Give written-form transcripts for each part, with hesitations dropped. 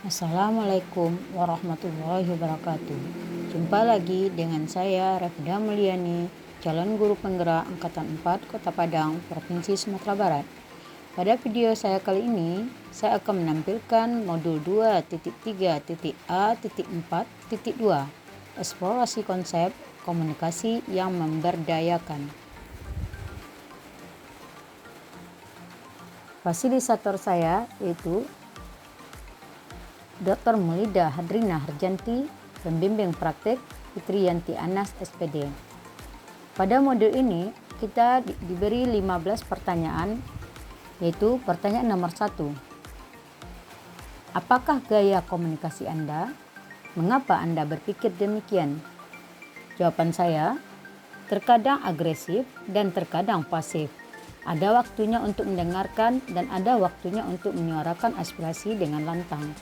Assalamualaikum warahmatullahi wabarakatuh. Jumpa lagi dengan saya Rafida Mulyani, calon guru penggerak Angkatan 4 Kota Padang, Provinsi Sumatera Barat. Pada video saya kali ini, saya akan menampilkan modul 2.3.A.4.2, eksplorasi konsep komunikasi yang memberdayakan. Fasilitator saya yaitu Dr. Mulida Hadrina Harjanti, pembimbing praktek Fitriyanti Anas SPD. Pada modul ini kita diberi 15 pertanyaan, yaitu pertanyaan nomor 1. Apakah gaya komunikasi Anda? Mengapa Anda berpikir demikian? Jawaban saya, terkadang agresif dan terkadang pasif. Ada waktunya untuk mendengarkan dan ada waktunya untuk menyuarakan aspirasi dengan lantang.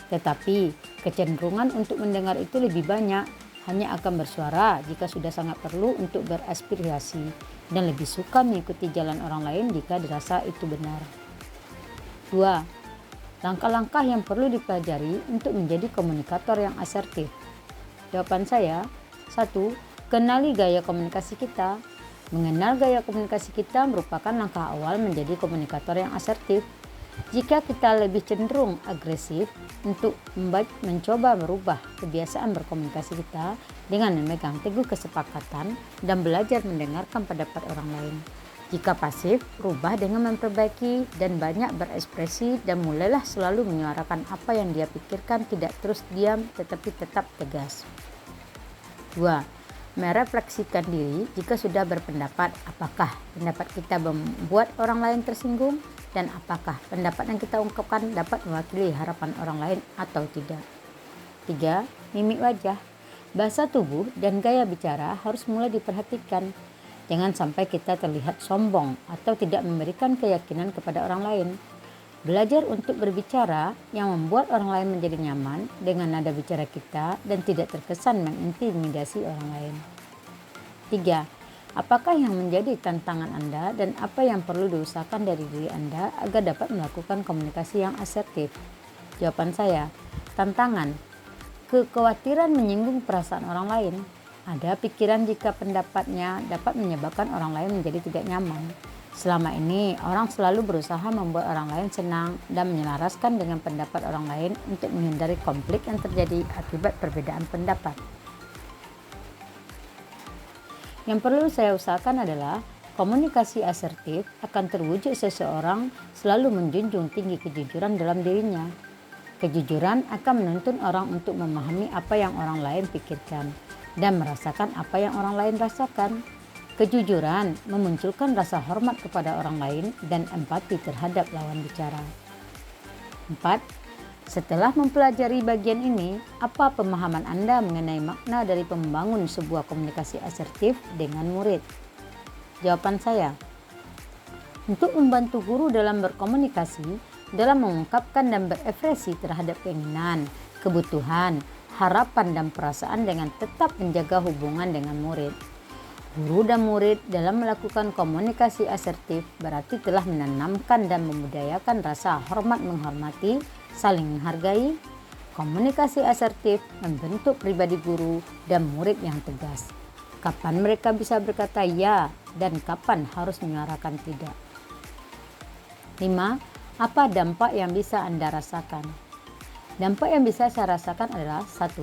Tetapi kecenderungan untuk mendengar itu lebih banyak, hanya akan bersuara jika sudah sangat perlu untuk beraspirasi, dan lebih suka mengikuti jalan orang lain jika dirasa itu benar. 2. Langkah-langkah yang perlu dipelajari untuk menjadi komunikator yang asertif. Jawaban saya, 1. Kenali gaya komunikasi kita. Mengenal gaya komunikasi kita merupakan langkah awal menjadi komunikator yang asertif. Jika kita lebih cenderung agresif, untuk mencoba merubah kebiasaan berkomunikasi kita dengan memegang teguh kesepakatan dan belajar mendengarkan pendapat orang lain. Jika pasif, rubah dengan memperbaiki dan banyak berekspresi dan mulailah selalu menyuarakan apa yang dia pikirkan, tidak terus diam tetapi tetap tegas. 2. Merefleksikan diri jika sudah berpendapat, apakah pendapat kita membuat orang lain tersinggung dan apakah pendapat yang kita ungkapkan dapat mewakili harapan orang lain atau tidak. 3. Mimik wajah, bahasa tubuh dan gaya bicara harus mulai diperhatikan. Jangan sampai kita terlihat sombong atau tidak memberikan keyakinan kepada orang lain. Belajar untuk berbicara yang membuat orang lain menjadi nyaman dengan nada bicara kita dan tidak terkesan mengintimidasi orang lain. 3. Apakah yang menjadi tantangan Anda dan apa yang perlu diusahakan dari diri Anda agar dapat melakukan komunikasi yang asertif? Jawaban saya, tantangan. Kekhawatiran menyinggung perasaan orang lain. Ada pikiran jika pendapatnya dapat menyebabkan orang lain menjadi tidak nyaman. Selama ini, orang selalu berusaha membuat orang lain senang dan menyelaraskan dengan pendapat orang lain untuk menghindari konflik yang terjadi akibat perbedaan pendapat. Yang perlu saya usahakan adalah komunikasi asertif akan terwujud seseorang selalu menjunjung tinggi kejujuran dalam dirinya. Kejujuran akan menuntun orang untuk memahami apa yang orang lain pikirkan dan merasakan apa yang orang lain rasakan. Kejujuran memunculkan rasa hormat kepada orang lain dan empati terhadap lawan bicara. 4. Setelah mempelajari bagian ini, apa pemahaman Anda mengenai makna dari membangun sebuah komunikasi asertif dengan murid? Jawaban saya, untuk membantu guru dalam berkomunikasi, dalam mengungkapkan dan berekspresi terhadap keinginan, kebutuhan, harapan dan perasaan dengan tetap menjaga hubungan dengan murid. Guru dan murid dalam melakukan komunikasi asertif berarti telah menanamkan dan membudayakan rasa hormat menghormati, saling menghargai. Komunikasi asertif membentuk pribadi guru dan murid yang tegas. Kapan mereka bisa berkata ya dan kapan harus menyuarakan tidak. 5. Apa dampak yang bisa Anda rasakan? Dampak yang bisa saya rasakan adalah 1.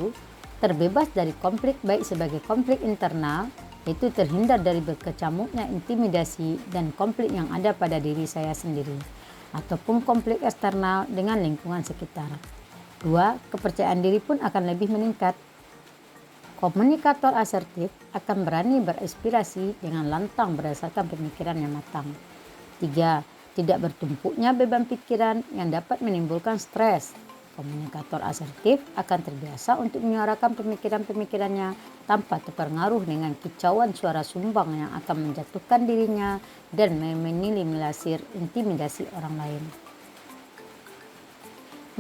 Terbebas dari konflik baik sebagai konflik internal, yaitu terhindar dari berkecamuknya intimidasi dan konflik yang ada pada diri saya sendiri, ataupun konflik eksternal dengan lingkungan sekitar. 2. Kepercayaan diri pun akan lebih meningkat. Komunikator asertif akan berani berekspresi dengan lantang berdasarkan pemikiran yang matang. 3. Tidak bertumpuknya beban pikiran yang dapat menimbulkan stres. Komunikator asertif akan terbiasa untuk menyuarakan pemikiran-pemikirannya tanpa terpengaruh dengan kicauan suara sumbang yang akan menjatuhkan dirinya dan meminimalisir intimidasi orang lain.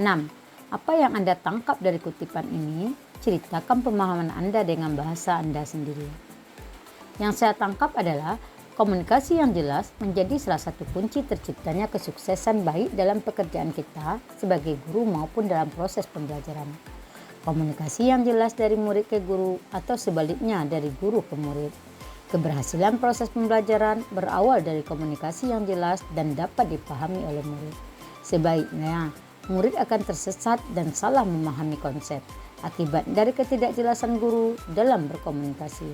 6. Apa yang Anda tangkap dari kutipan ini? Ceritakan pemahaman Anda dengan bahasa Anda sendiri. Yang saya tangkap adalah Komunikasi yang jelas menjadi salah satu kunci terciptanya kesuksesan baik dalam pekerjaan kita sebagai guru maupun dalam proses pembelajaran. Komunikasi yang jelas dari murid ke guru atau sebaliknya dari guru ke murid. Keberhasilan proses pembelajaran berawal dari komunikasi yang jelas dan dapat dipahami oleh murid. Sebaiknya, murid akan tersesat dan salah memahami konsep akibat dari ketidakjelasan guru dalam berkomunikasi.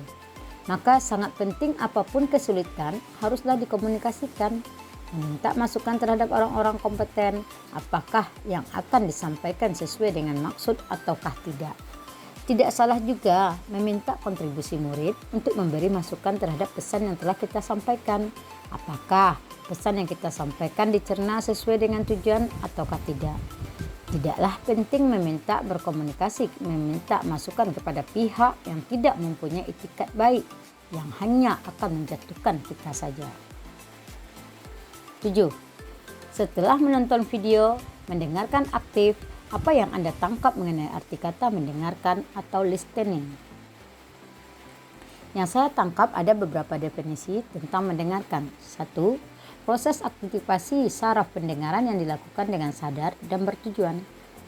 Maka sangat penting apapun kesulitan haruslah dikomunikasikan. Meminta masukan terhadap orang-orang kompeten, apakah yang akan disampaikan sesuai dengan maksud ataukah tidak. Tidak salah juga meminta kontribusi murid untuk memberi masukan terhadap pesan yang telah kita sampaikan. Apakah pesan yang kita sampaikan dicerna sesuai dengan tujuan ataukah tidak. Tidaklah penting meminta masukan kepada pihak yang tidak mempunyai etikat baik, yang hanya akan menjatuhkan kita saja. 7. Setelah menonton video, mendengarkan aktif, apa yang Anda tangkap mengenai arti kata mendengarkan atau listening? Yang saya tangkap ada beberapa definisi tentang mendengarkan. 1. Proses aktivasi saraf pendengaran yang dilakukan dengan sadar dan bertujuan.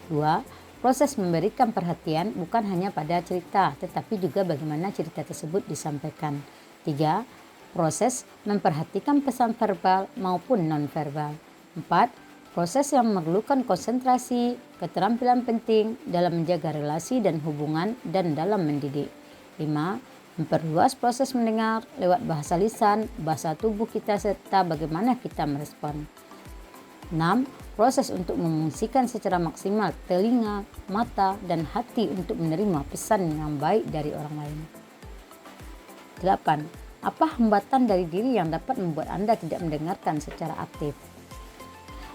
2. Proses memberikan perhatian bukan hanya pada cerita, tetapi juga bagaimana cerita tersebut disampaikan. 3. Proses memperhatikan pesan verbal maupun non-verbal. 4. Proses yang memerlukan konsentrasi, keterampilan penting dalam menjaga relasi dan hubungan dan dalam mendidik. 5. Memperluas proses mendengar lewat bahasa lisan, bahasa tubuh kita serta bagaimana kita merespon. 6. Proses untuk memungsikan secara maksimal telinga, mata, dan hati untuk menerima pesan yang baik dari orang lain. 8. Apa hambatan dari diri yang dapat membuat Anda tidak mendengarkan secara aktif?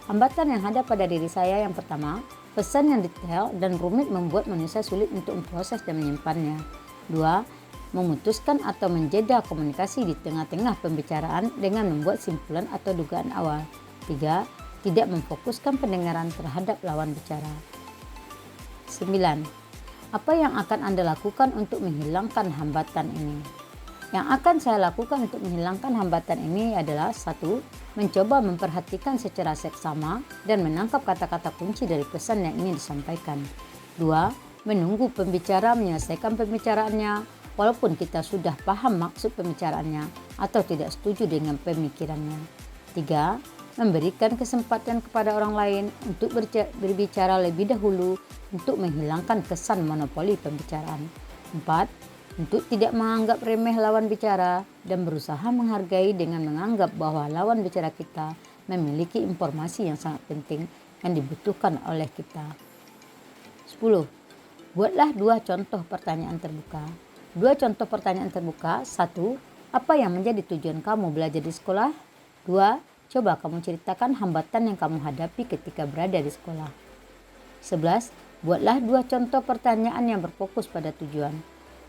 Hambatan yang ada pada diri saya yang pertama, pesan yang detail dan rumit membuat manusia sulit untuk memproses dan menyimpannya. 2. Memutuskan atau menjeda komunikasi di tengah-tengah pembicaraan dengan membuat simpulan atau dugaan awal. 3. Tidak memfokuskan pendengaran terhadap lawan bicara. 9. Apa yang akan Anda lakukan untuk menghilangkan hambatan ini? Yang akan saya lakukan untuk menghilangkan hambatan ini adalah 1. Mencoba memperhatikan secara seksama dan menangkap kata-kata kunci dari pesan yang ingin disampaikan. 2. Menunggu pembicara menyelesaikan pembicaraannya walaupun kita sudah paham maksud pembicaraannya atau tidak setuju dengan pemikirannya. 3. Memberikan kesempatan kepada orang lain untuk berbicara lebih dahulu untuk menghilangkan kesan monopoli pembicaraan. 4. Untuk tidak menganggap remeh lawan bicara dan berusaha menghargai dengan menganggap bahwa lawan bicara kita memiliki informasi yang sangat penting yang dibutuhkan oleh kita. 10. Buatlah 2 contoh pertanyaan terbuka. 2 contoh pertanyaan terbuka. 1. Apa yang menjadi tujuan kamu belajar di sekolah? 2. Coba kamu ceritakan hambatan yang kamu hadapi ketika berada di sekolah. 11. Buatlah 2 contoh pertanyaan yang berfokus pada tujuan.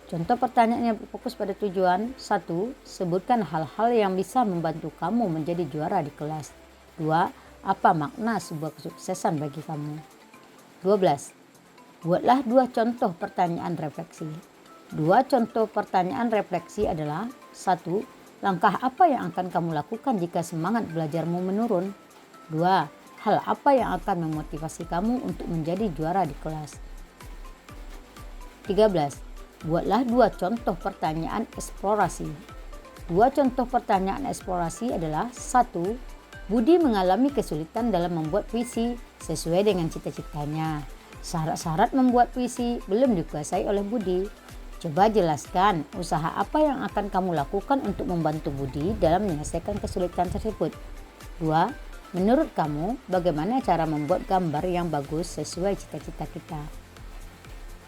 Contoh pertanyaan yang berfokus pada tujuan. 1. Sebutkan hal-hal yang bisa membantu kamu menjadi juara di kelas. 2. Apa makna sebuah kesuksesan bagi kamu? 12. Buatlah 2 contoh pertanyaan refleksi. 2 contoh pertanyaan refleksi adalah 1. Langkah apa yang akan kamu lakukan jika semangat belajarmu menurun? 2. Hal apa yang akan memotivasi kamu untuk menjadi juara di kelas? 13. Buatlah 2 contoh pertanyaan eksplorasi. 2 contoh pertanyaan eksplorasi adalah 1. Budi mengalami kesulitan dalam membuat puisi sesuai dengan cita-citanya. Syarat-syarat membuat puisi belum dikuasai oleh Budi. Coba jelaskan usaha apa yang akan kamu lakukan untuk membantu Budi dalam menyelesaikan kesulitan tersebut. 2. Menurut kamu, bagaimana cara membuat gambar yang bagus sesuai cita-cita kita?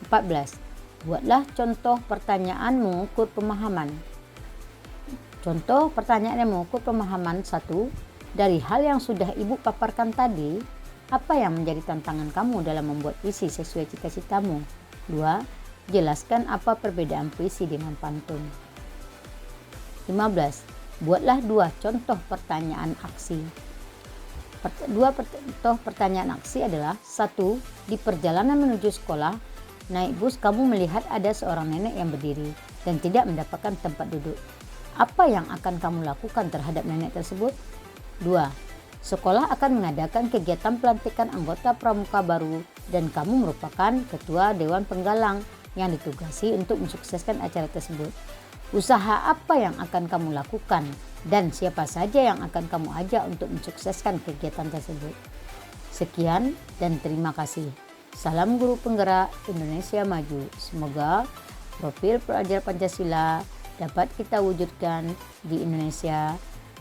14. Buatlah contoh pertanyaan mengukur pemahaman. Contoh pertanyaan yang mengukur pemahaman. 1. Dari hal yang sudah Ibu paparkan tadi, apa yang menjadi tantangan kamu dalam membuat puisi sesuai cita-citamu? 2. Jelaskan apa perbedaan puisi dengan pantun. 15. Buatlah 2 contoh pertanyaan aksi. 2 contoh pertanyaan aksi adalah 1. Di perjalanan menuju sekolah, naik bus kamu melihat ada seorang nenek yang berdiri dan tidak mendapatkan tempat duduk. Apa yang akan kamu lakukan terhadap nenek tersebut? 2. Sekolah akan mengadakan kegiatan pelantikan anggota pramuka baru dan kamu merupakan ketua dewan penggalang yang ditugasi untuk mensukseskan acara tersebut. Usaha apa yang akan kamu lakukan dan siapa saja yang akan kamu ajak untuk mensukseskan kegiatan tersebut? Sekian dan terima kasih. Salam Guru Penggerak Indonesia Maju. Semoga profil pelajar Pancasila dapat kita wujudkan di Indonesia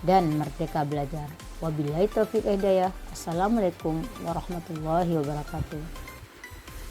dan merdeka belajar. Wabillahi taufiq hidayah. Assalamualaikum warahmatullahi wabarakatuh.